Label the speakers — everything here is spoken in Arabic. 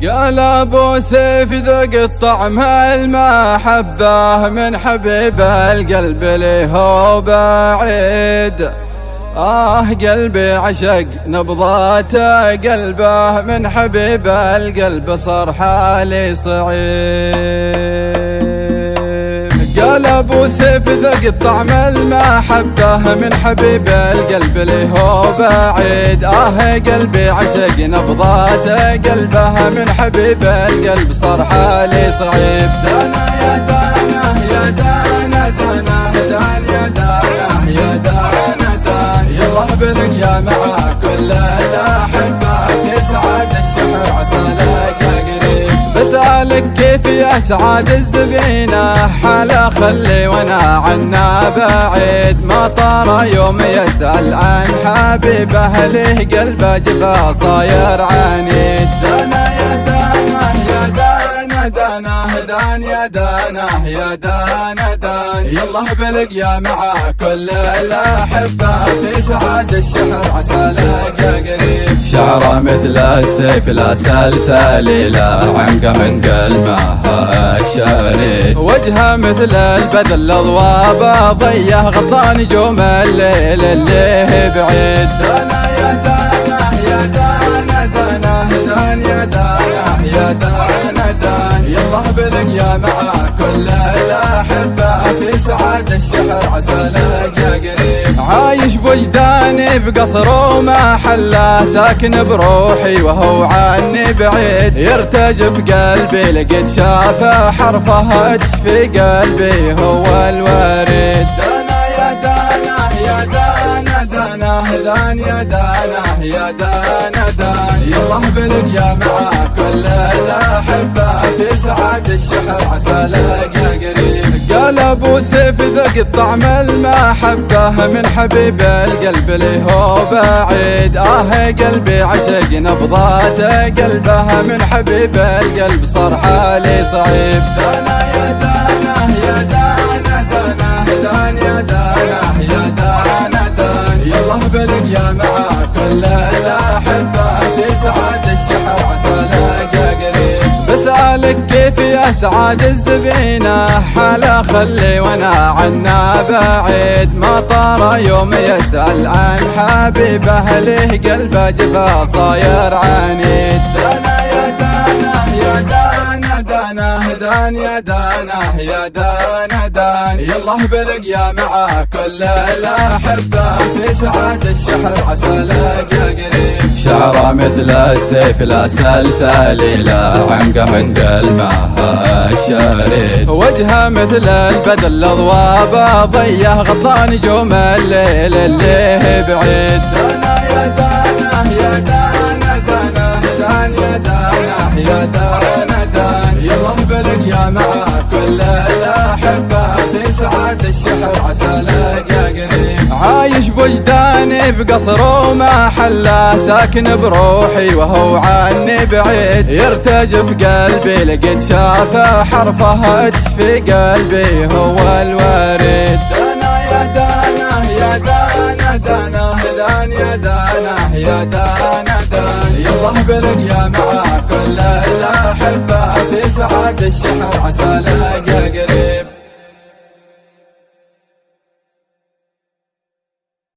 Speaker 1: قال ابو سيف ذق الطعم المحبة من حبيب القلب اللي هو بعيد. قلبي عشق نبضاته قلبه من حبيب القلب صار حالي صعيب. قال ابو سيف ذق الطعم المحبة من حبيب القلب اللي هو بعيد. قلبي عشق نبضاته قلبه من حبيب القلب صار حالي صعيب. دانا يا دانا يا دانا دانا دانا يا دانا يا دانا دانا يلا بلقيا مع كل الاحبة في سعاد الشهر عسى لقى قريب. بسألك كيف يا سعاد الزبينة حاله خلي وانا عنا بعيد. ما طار يوم يسأل عن حبيبه ليه قلبه جفا صاير عنيد. دانا يا دانا يا دانا دانا دان يا دانا يا دانا دان يلا بلقيا مع كل الاحبة في سعاد الشهر عسى لقى قريب.
Speaker 2: شعره مثل السيف لا سلسل لا عنقه من قلمه الشريد.
Speaker 1: وجهه مثل البدر الاضواء ضيه غطى نجوم الليل اللي بعيد. دانا يا دانا يا دانا دانا دان يا دانا يا دانا دان يلا بلقيا مع كل الاحبة في سعاد الشهر عسى لقى قريب. عايش بوجداني بقصر وما حلا ساكن بروحي وهو عني بعيد. يرتجف قلبي لقد شافه حرفه تشفي قلبي هو الوريد. دانا يا دانا يا دانا دانا دان يا دانا يا دانا دان يلا بلقيا مع كل الاحبة في سعاد الشهر عسى لقى قريب. قال ابو سيف ذق الطعم المحبة من حبيب القلب اللي هو بعيد. قلبي عشق نبضاته قلبه من حبيب القلب صار حالي صعيب. دانا يا دانا يا دانا دانا دان يا دانا يا دانا دان يلا بلقيا مع كل الاحبة في سعاد الشهر عسى لقى قريب. بسألك كيف يا سعاد الزبينة حاله خلي وانا عنا بعيد. ما طار يوم يسأل عن حبيبه ليه قلبه جفا صاير عنيد. دانا يا دانا يا دانا دانا دان يا دانا يا دانا دان يلا بلقيا مع كل الاحبة في سعاد الشهر عسى لقى قريب.
Speaker 2: شعره مثل السيف لا سلسل لا عنقه من قلمه الشريد.
Speaker 1: وجهه مثل البدر الاضواء ضيه غطى نجوم الليل اللي بعيد. دانا يا دانا يا دانا دانا دان يا دانا يا دانا دان يلا بلقيا مع كل الاحبة في سعاد الشهر عسى لقى قريب. عايش بوجداني بقصر وما حلا ساكن بروحي وهو عني بعيد. يرتجف قلبي لقد شافه حرفه تشفي قلبي هو الوريد. دانا يا دانا يا دانا دانا دان يا دانا يا دانا دان يلا بلقيا مع كل الاحبة في سعاد الشهر عسى لقى قريب.